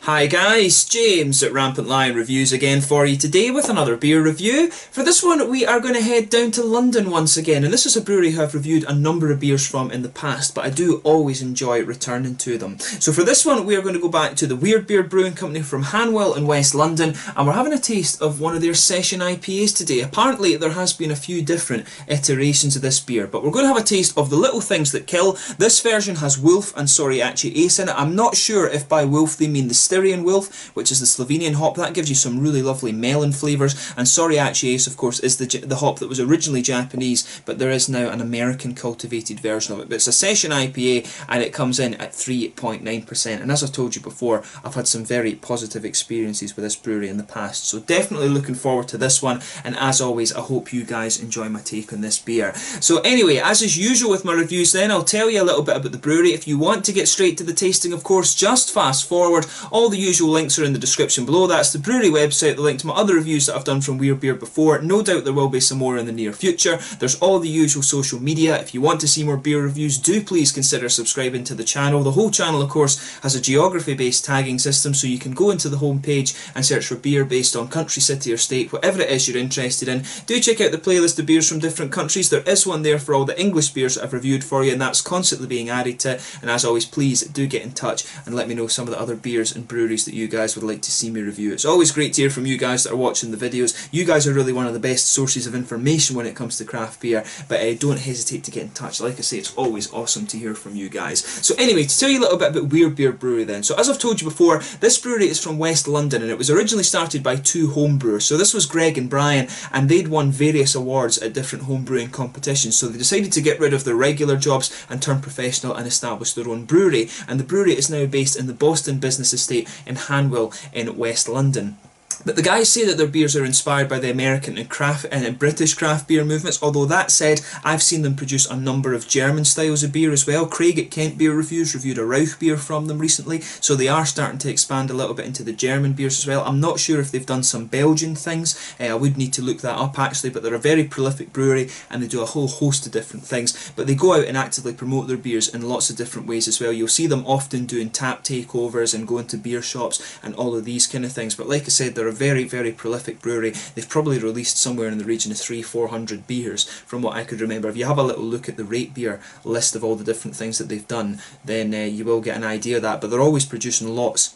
Hi guys, James at Rampant Lion Reviews again for you today with another beer review. For this one we are going to head down to London once again, and this is a brewery who I've reviewed a number of beers from in the past, but I do always enjoy returning to them. So for this one we are going to go back to the Weird Beard Brewing Co from Hanwell in West London, and we're having a taste of one of their session IPAs today. Apparently there has been a few different iterations of this beer, but we're going to have a taste of the Little Things That Kill. This version has wolf and soriaci ace in it. I'm not sure if by wolf they mean the Styrian wolf, which is the Slovenian hop. That gives you some really lovely melon flavours, and soriaci ace of course is the hop that was originally Japanese, but there is now an American cultivated version of it. But it's a session IPA and it comes in at 3.9%, and as I've told you before, I've had some very positive experiences with this brewery in the past, so definitely looking forward to this one, and as always I hope you guys enjoy my take on this beer. So anyway, as is usual with my reviews then, I'll tell you a little bit about the brewery. If you want to get straight to the tasting, of course, just fast forward. All the usual links are in the description below. That's the brewery website, the link to my other reviews that I've done from Weird Beard before. No doubt there will be some more in the near future. There's all the usual social media. If you want to see more beer reviews, do please consider subscribing to the channel. The whole channel, of course, has a geography-based tagging system, so you can go into the home page and search for beer based on country, city or state, whatever it is you're interested in. Do check out the playlist of beers from different countries. There is one there for all the English beers that I've reviewed for you, and that's constantly being added to. And as always, please do get in touch and let me know some of the other beers and breweries that you guys would like to see me review. It's always great to hear from you guys that are watching the videos. You guys are really one of the best sources of information when it comes to craft beer, but don't hesitate to get in touch. Like I say, it's always awesome to hear from you guys. So anyway, to tell you a little bit about Weird Beard Brewery then. So as I've told you before, this brewery is from West London, and it was originally started by two home brewers. So this was Greg and Brian, and they'd won various awards at different home brewing competitions, so they decided to get rid of their regular jobs and turn professional and establish their own brewery. And the brewery is now based in the Boston Business Estate in Hanwell in West London. But the guys say that their beers are inspired by the American and British craft beer movements, although that said, I've seen them produce a number of German styles of beer as well. Craig at Kent Beer Reviews reviewed a Rauch beer from them recently, so they are starting to expand a little bit into the German beers as well. I'm not sure if they've done some Belgian things, I would need to look that up actually, but they're a very prolific brewery and they do a whole host of different things. But they go out and actively promote their beers in lots of different ways as well. You'll see them often doing tap takeovers and going to beer shops and all of these kind of things. But like I said, they're a very, very prolific brewery. They've probably released somewhere in the region of 300-400 beers from what I could remember. If you have a little look at the rate beer list of all the different things that they've done, then you will get an idea of that. But they're always producing lots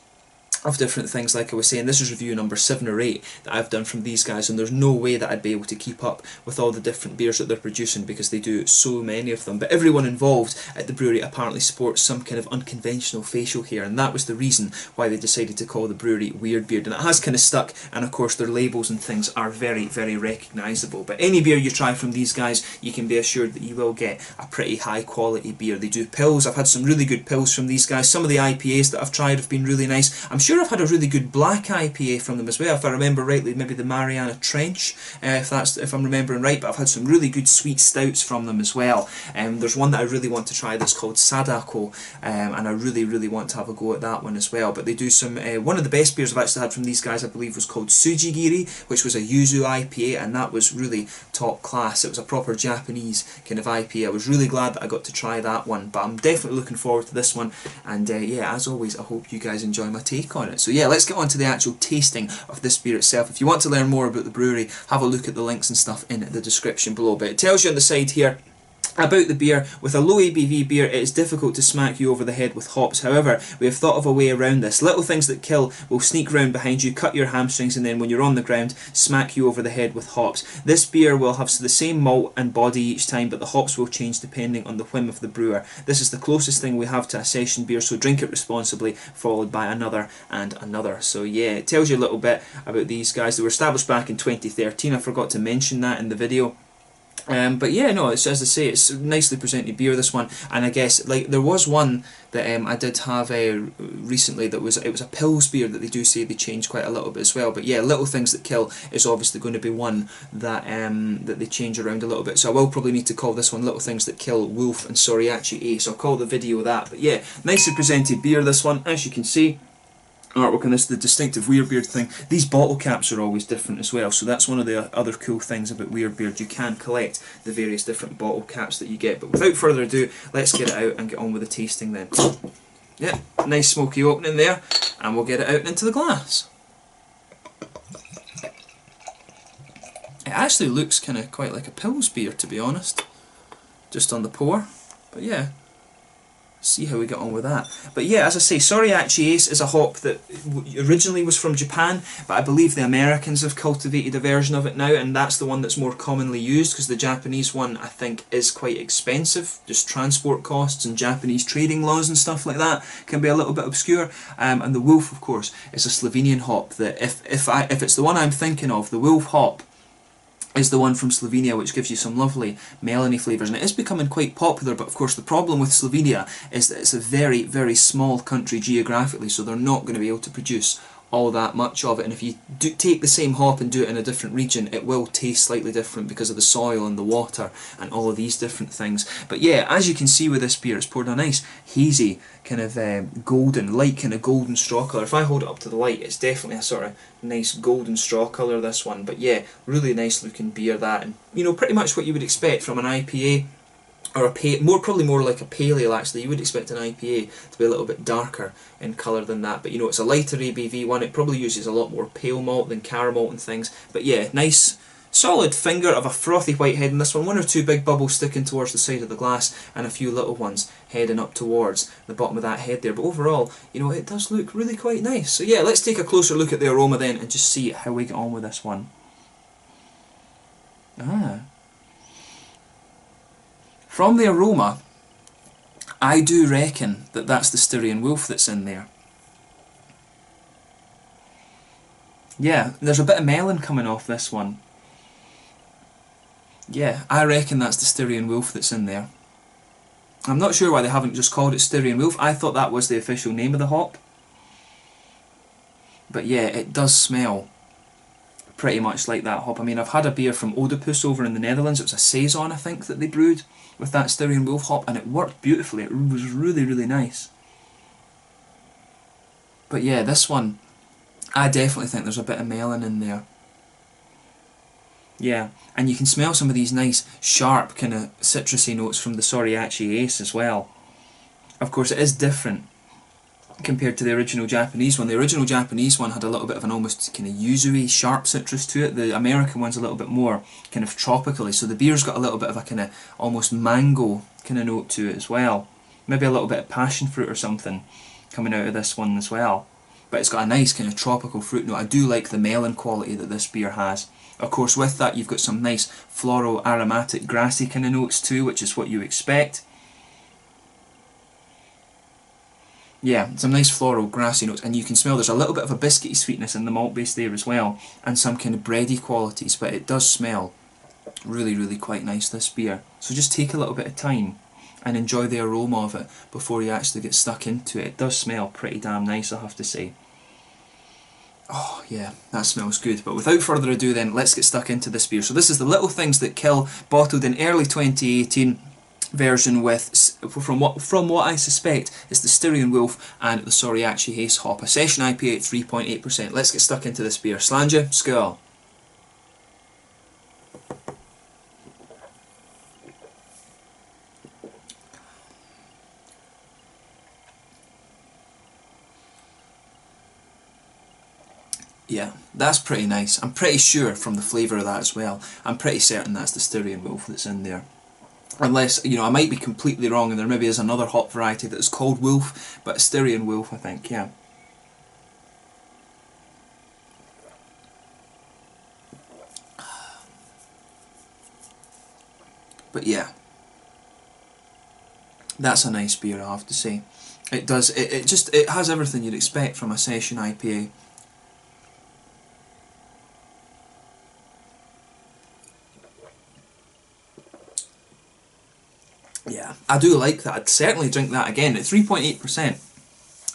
of different things. Like I was saying, this is review number 7 or 8 that I've done from these guys, and there's no way that I'd be able to keep up with all the different beers that they're producing because they do so many of them. But everyone involved at the brewery apparently sports some kind of unconventional facial hair, and that was the reason why they decided to call the brewery Weird Beard, and it has kind of stuck. And of course their labels and things are very, very recognisable. But any beer you try from these guys, you can be assured that you will get a pretty high quality beer. They do pills. I've had some really good pills from these guys. Some of the IPAs that I've tried have been really nice. I'm sure I've had a really good black IPA from them as well, if I remember rightly, maybe the Mariana Trench, if I'm remembering right. But I've had some really good sweet stouts from them as well. There's one that I really want to try that's called Sadako, and I really, really want to have a go at that one as well. But they do some, one of the best beers I've actually had from these guys I believe was called Sujigiri, which was a yuzu IPA, and that was really top class. It was a proper Japanese kind of IPA. I was really glad that I got to try that one, but I'm definitely looking forward to this one. And yeah, as always, I hope you guys enjoy my take on it. So yeah, let's get on to the actual tasting of this beer itself. If you want to learn more about the brewery, have a look at the links and stuff in the description below. But it tells you on the side here about the beer. With a low ABV beer, it is difficult to smack you over the head with hops. However, we have thought of a way around this. Little Things That Kill will sneak round behind you, cut your hamstrings, and then when you're on the ground, smack you over the head with hops. This beer will have the same malt and body each time, but the hops will change depending on the whim of the brewer. This is the closest thing we have to a session beer, so drink it responsibly, followed by another and another. So yeah, it tells you a little bit about these guys. They were established back in 2013. I forgot to mention that in the video. But yeah, no, it's, as I say, it's nicely presented beer, this one. And I guess, like, there was one that I did have recently that was, it was a Pils beer that they do say they changed quite a little bit as well. But yeah, Little Things That Kill is obviously going to be one that that they change around a little bit. So I will probably need to call this one Little Things That Kill Wolf and Soriaci Ace. I'll call the video that. But yeah, nicely presented beer, this one, as you can see. Artwork on this, the distinctive Weird Beard thing. These bottle caps are always different as well, so that's one of the other cool things about Weird Beard. You can collect the various different bottle caps that you get. But without further ado, let's get it out and get on with the tasting then. Yeah, nice smoky opening there. and we'll get it out into the glass. It actually looks kind of quite like a Pils beer, to be honest, just on the pour, but yeah, see how we get on with that. But yeah, as I say, Soriachi Ace is a hop that originally was from Japan, but I believe the Americans have cultivated a version of it now, and that's the one that's more commonly used, because the Japanese one, I think, is quite expensive. Just transport costs and Japanese trading laws and stuff like that can be a little bit obscure. And the Wolf, of course, is a Slovenian hop that, if it's the one I'm thinking of, the Wolf hop is the one from Slovenia, which gives you some lovely melony flavours, and it is becoming quite popular. But of course the problem with Slovenia is that it's a very, very small country geographically, so they're not going to be able to produce all that much of it, and if you do take the same hop and do it in a different region, it will taste slightly different because of the soil and the water and all of these different things. But yeah, as you can see with this beer, it's poured a nice hazy kind of golden, light kind of golden straw colour. If I hold it up to the light, it's definitely a sort of nice golden straw colour, this one. But yeah, really nice looking beer, that, and you know, pretty much what you would expect from an IPA, or probably more like a pale ale actually. You would expect an IPA to be a little bit darker in colour than that, but you know, it's a lighter ABV one. It probably uses a lot more pale malt than caramel and things. But yeah, nice solid finger of a frothy white head in this one. One or two big bubbles sticking towards the side of the glass, and a few little ones heading up towards the bottom of that head there. But overall, you know, it does look really quite nice. So yeah, let's take a closer look at the aroma then and just see how we get on with this one. From the aroma, I do reckon that that's the Styrian Wolf that's in there. Yeah, there's a bit of melon coming off this one. Yeah, I reckon that's the Styrian Wolf that's in there. I'm not sure why they haven't just called it Styrian Wolf. I thought that was the official name of the hop. But yeah, it does smell pretty much like that hop. I mean, I've had a beer from Oedipus over in the Netherlands. It was a Saison, I think, that they brewed with that Styrian Wolf hop, and it worked beautifully. It was really, really nice. But yeah, this one, I definitely think there's a bit of melon in there. Yeah, and you can smell some of these nice, sharp, kind of citrusy notes from the Soriachi Ace as well. Of course, it is different compared to the original Japanese one. The original Japanese one had a little bit of an almost kind of yuzu-y, sharp citrus to it. The American one's a little bit more kind of tropically, so the beer's got a little bit of a kind of almost mango kind of note to it as well. Maybe a little bit of passion fruit or something coming out of this one as well. But it's got a nice kind of tropical fruit note. I do like the melon quality that this beer has. Of course, with that you've got some nice floral, aromatic, grassy kind of notes too, which is what you expect. Yeah, some nice floral, grassy notes, and you can smell there's a little bit of a biscuity sweetness in the malt base there as well, and some kind of bready qualities, but it does smell really, really quite nice, this beer. So just take a little bit of time and enjoy the aroma of it before you actually get stuck into it. It does smell pretty damn nice, I have to say. Oh yeah, that smells good. But without further ado then, let's get stuck into this beer. So this is the Little Things That Kill, bottled in early 2018. Version with, from what I suspect, is the Styrian Wolf and the Soriachi Ace hop. A session IPA at 3.8%. Let's get stuck into this beer. Slanja, skål. Yeah, that's pretty nice. I'm pretty sure from the flavour of that as well. I'm pretty certain that's the Styrian Wolf that's in there. Unless, you know, I might be completely wrong and there maybe is another hop variety that is called Wolf, but Styrian Wolf, I think, yeah. But yeah, that's a nice beer, I have to say. It does, it has everything you'd expect from a session IPA. Yeah, I do like that. I'd certainly drink that again. At 3.8%,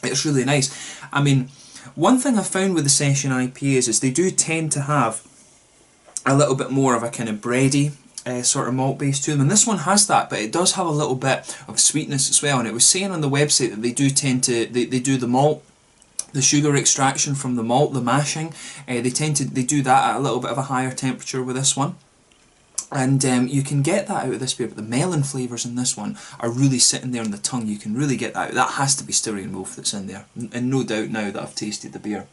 it's really nice. I mean, one thing I've found with the session IPAs is they do tend to have a little bit more of a kind of bready sort of malt base to them, and this one has that, but it does have a little bit of sweetness as well. And it was saying on the website that they do tend to, they do the malt, the sugar extraction from the malt, the mashing, they do that at a little bit of a higher temperature with this one. And you can get that out of this beer, but the melon flavours in this one are really sitting there on the tongue. You can really get that out. That has to be Styrian Wolf that's in there, and no doubt now that I've tasted the beer.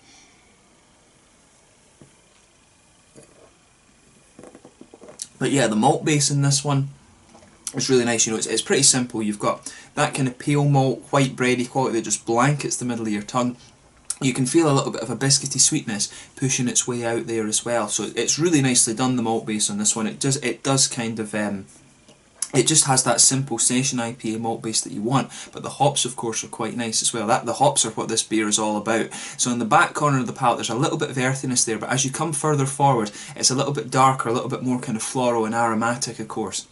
But yeah, the malt base in this one is really nice. You know, it's pretty simple. You've got that kind of pale malt, white bready quality that just blankets the middle of your tongue. You can feel a little bit of a biscuity sweetness pushing its way out there as well. So it's really nicely done, the malt base on this one. It does kind of it just has that simple session IPA malt base that you want, but the hops of course are quite nice as well. The hops are what this beer is all about. So in the back corner of the palate there's a little bit of earthiness there, but as you come further forward it's a little bit darker, a little bit more kind of floral and aromatic of course.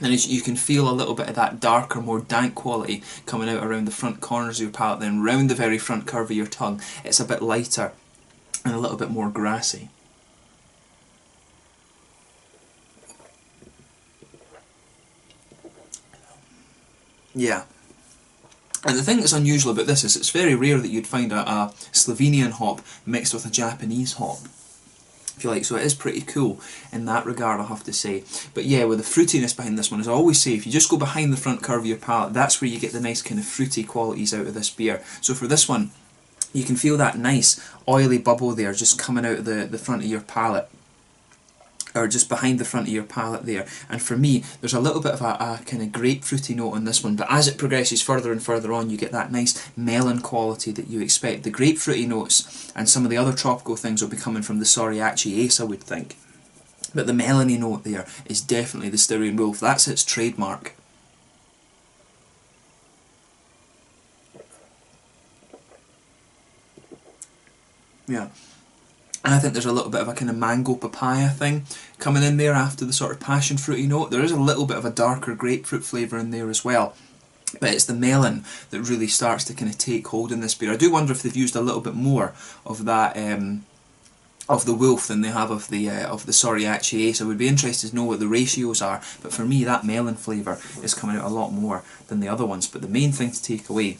And as you can feel a little bit of that darker, more dank quality coming out around the front corners of your palate, then round the very front curve of your tongue it's a bit lighter and a little bit more grassy. Yeah. And the thing that's unusual about this is it's very rare that you'd find a Slovenian hop mixed with a Japanese hop, if you like, so it is pretty cool in that regard, I'll have to say. But yeah, with the fruitiness behind this one, as I always say, if you just go behind the front curve of your palate, that's where you get the nice kind of fruity qualities out of this beer. So for this one, you can feel that nice oily bubble there just coming out of the front of your palate, or just behind the front of your palate there. And for me, there's a little bit of a kind of grapefruity note on this one, but as it progresses further and further on, you get that nice melon quality that you expect. The grapefruity notes and some of the other tropical things will be coming from the Soriachi Ace, I would think. But the melony note there is definitely the Styrian Wolf. That's its trademark. Yeah. And I think there's a little bit of a kind of mango papaya thing coming in there after the sort of passion fruity note. There is a little bit of a darker grapefruit flavour in there as well. But it's the melon that really starts to kind of take hold in this beer. I do wonder if they've used a little bit more of that of the wolf than they have of the Soriachi Ace. I would be interested to know what the ratios are, but for me that melon flavour is coming out a lot more than the other ones. But the main thing to take away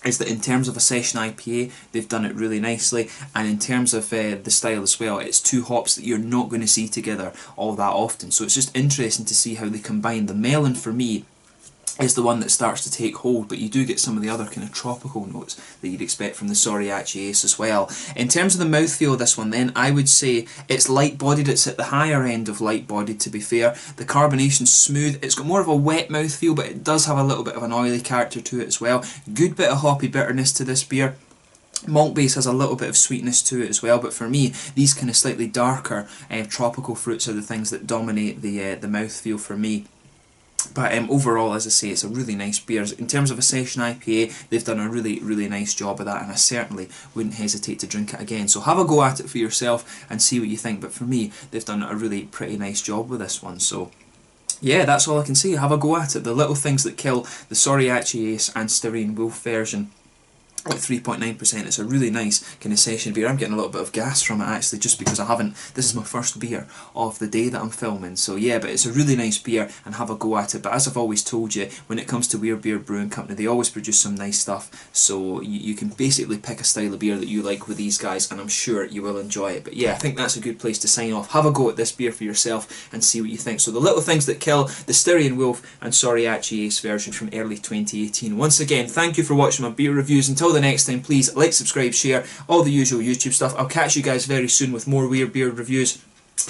is that in terms of a session IPA, they've done it really nicely, and in terms of the style as well, it's two hops that you're not going to see together all that often. So it's just interesting to see how they combine. The melon for me is the one that starts to take hold, but you do get some of the other kind of tropical notes that you'd expect from the Soriachi Ace as well. In terms of the mouthfeel of this one then, I would say it's light-bodied. It's at the higher end of light-bodied, to be fair. The carbonation's smooth. It's got more of a wet mouthfeel, but it does have a little bit of an oily character to it as well. Good bit of hoppy bitterness to this beer. Malt base has a little bit of sweetness to it as well, but for me, these kind of slightly darker tropical fruits are the things that dominate the mouthfeel for me. But overall, as I say, it's a really nice beer. In terms of a session IPA, they've done a really, really nice job of that, and I certainly wouldn't hesitate to drink it again. So have a go at it for yourself and see what you think. But for me, they've done a really pretty nice job with this one. So yeah, that's all I can say. Have a go at it. The little things that kill, the Soriachi Ace and Styrian Wolf version. At 3.9%, it's a really nice kind of session beer. I'm getting a little bit of gas from it actually, just because this is my first beer of the day that I'm filming. So yeah, but it's a really nice beer, and have a go at it. But as I've always told you, when it comes to Weird Beard Brewing Company, they always produce some nice stuff. So you can basically pick a style of beer that you like with these guys, and I'm sure you will enjoy it. But yeah, I think that's a good place to sign off. Have a go at this beer for yourself and see what you think. So the little things that kill, the Styrian Wolf and Soriachi Ace version from early 2018. Once again, thank you for watching my beer reviews. Until the next time, please like, subscribe, share, all the usual YouTube stuff. I'll catch you guys very soon with more Weird Beard reviews.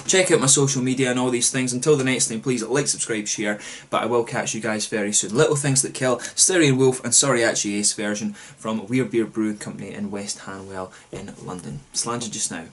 Check out my social media and all these things. Until the next time, please like, subscribe, share, but I will catch you guys very soon. Little Things That Kill, Styrian Wolf and Soriachi Ace version from Weird Beard Brewing Company in West Hanwell in London. Slanger just now.